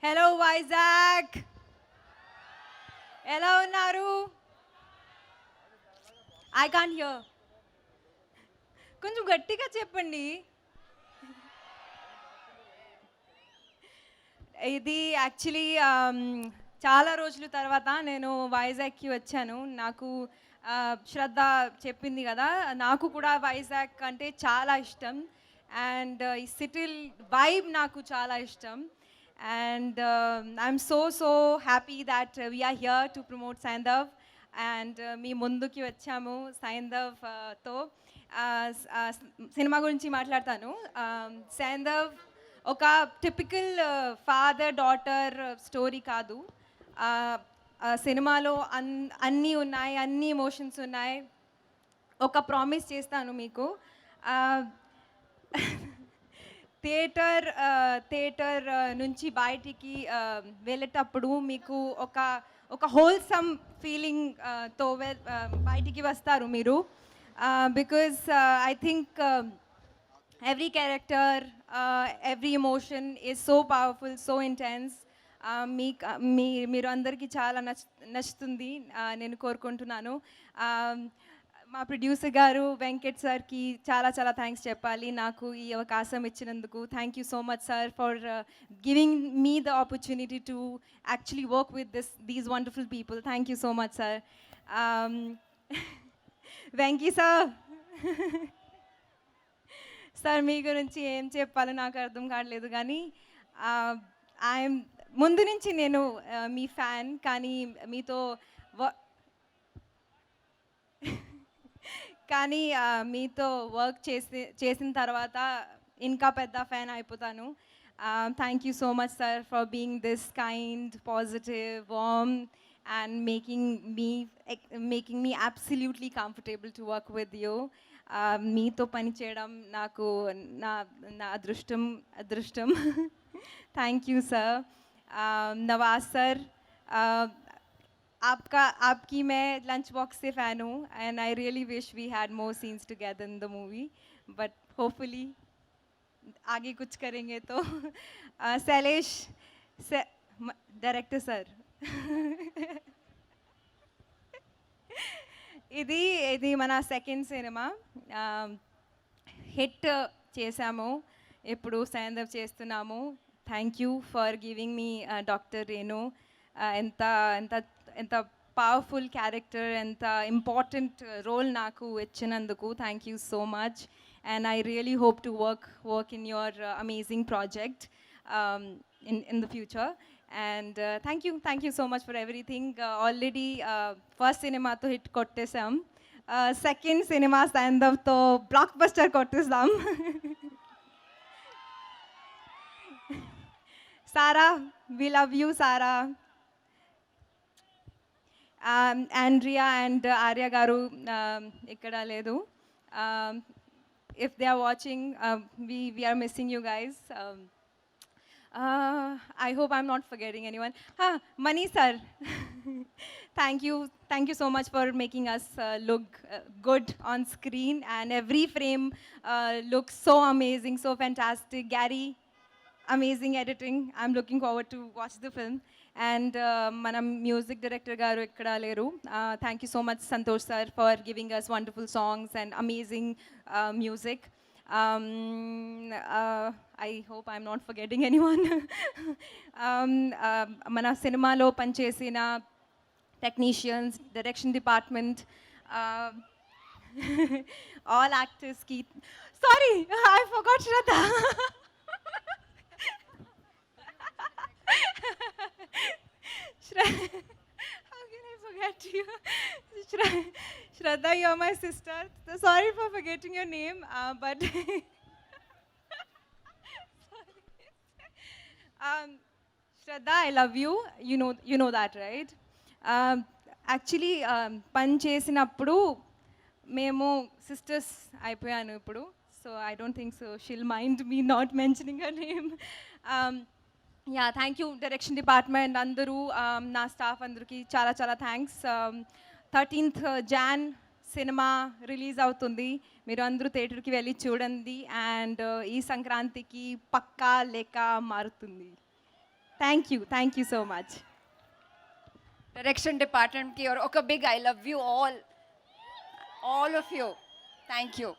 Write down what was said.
Hello Vizag, ఎలా ఉన్నారు? I can't hear. కొంచెం గట్టిగా చెప్పండి. ఇది యాక్చువల్లీ చాలా రోజుల తర్వాత నేను వైజాగ్కి వచ్చాను. నాకు శ్రద్ధ చెప్పింది కదా, నాకు కూడా వైజాగ్ అంటే చాలా ఇష్టం. అండ్ ఈ సిటీ వైబ్ నాకు చాలా ఇష్టం. And I'm so happy that we're here to promote Saindhav. And మీ ముందుకి వచ్చాము సైంధవ్తో. సినిమా గురించి మాట్లాడతాను. సైంధవ్ ఒక టిపికల్ ఫాదర్ డాటర్ స్టోరీ కాదు. సినిమాలో అన్నీ ఉన్నాయి, అన్ని ఎమోషన్స్ ఉన్నాయి. ఒక ప్రామిస్ చేస్తాను మీకు, థియేటర్ నుంచి బయటికి వెళ్ళేటప్పుడు మీకు ఒక ఒక హోల్సమ్ ఫీలింగ్ తో బయటికి వస్తారు మీరు. Because I think every character, every emotion is so powerful, so intense. మీరు అందరికీ చాలా నచ్చుతుంది నేను కోరుకుంటున్నాను. మా ప్రొడ్యూసర్ గారు వెంకట్ సార్కి చాలా చాలా థ్యాంక్స్ చెప్పాలి నాకు ఈ అవకాశం ఇచ్చినందుకు. Thank you so much sir for giving me the opportunity to actually work with these wonderful people. Thank you so much sir. Venky sir, sir మీ గురించి ఏం చెప్పాలో నాకు అర్థం కావట్లేదు, కానీ ఐఎమ్ ముందు నుంచి నేను మీ ఫ్యాన్. కానీ మీతో మీతో వర్క్ చేసిన తర్వాత ఇంకా పెద్ద ఫ్యాన్ అయిపోతాను. Thank you so much sir for being this kind, positive, warm and making me absolutely comfortable to work with you. మీతో పని చేయడం నాకు నా అదృష్టం. Thank you sir. Nawaz sir, आपकी मैं लंच बॉक्स से फ़ैन हूँ and I really wish we had more scenes together in the movie, but hopefully आगे कुछ करेंगे तो. शैलेश डायरेक्टर सर, ఇది మన సెకండ్ సినిమా. హిట్ చేసాము, ఇప్పుడు సైంధవ్ చేస్తున్నాము. Thank you for giving me doctor Renu. ఎంత ఎంత ఎంత పవర్ఫుల్ క్యారెక్టర్, ఎంత ఇంపార్టెంట్ రోల్ నాకు ఇచ్చినందుకు thank you so much. And I really hope to work in your amazing project in the future. And thank you so much for everything. Already first cinema to hit kottesam, second cinema Sandhav to blockbuster kottesam. Sarah, we love you Sarah. Andrea and Arya garu ikkada ledu. If they are watching, we are missing you guys. I hope I'm not forgetting anyone. Mani sir, thank you so much for making us look good on screen, and every frame looks so amazing, so fantastic. Gary, amazing editing. I'm looking forward to watch the film. And mana music director garu ikkada leru. Thank you so much Santosh sir for giving us wonderful songs and amazing music. I hope I'm not forgetting anyone. మన సినిమాలో పనిచేసిన technicians, direction department, all యాక్టర్స్కి. Sorry, I forgot Shraddha. How can I forget you? Shraddha, you're my sister. Sorry for forgetting your name, but Shraddha, I love you. You know that, right? Actually, పని చేసినప్పుడు మేము sisters అయిపోయాను ఇప్పుడు. So I don't think so షిల్ mind me not mentioning her name. Yeah, thank you direction department అందరూ, నా staff అందరికీ చాలా చాలా thanks. 13th Jan cinema release అవుతుంది, మీరు అందరూ థియేటర్కి వెళ్ళి చూడండి. అండ్ ఈ సంక్రాంతికి పక్కా లేక మారుతుంది. Thank you so much. Direction డిపార్ట్మెంట్కి ఒక big I love you all of you. Thank you.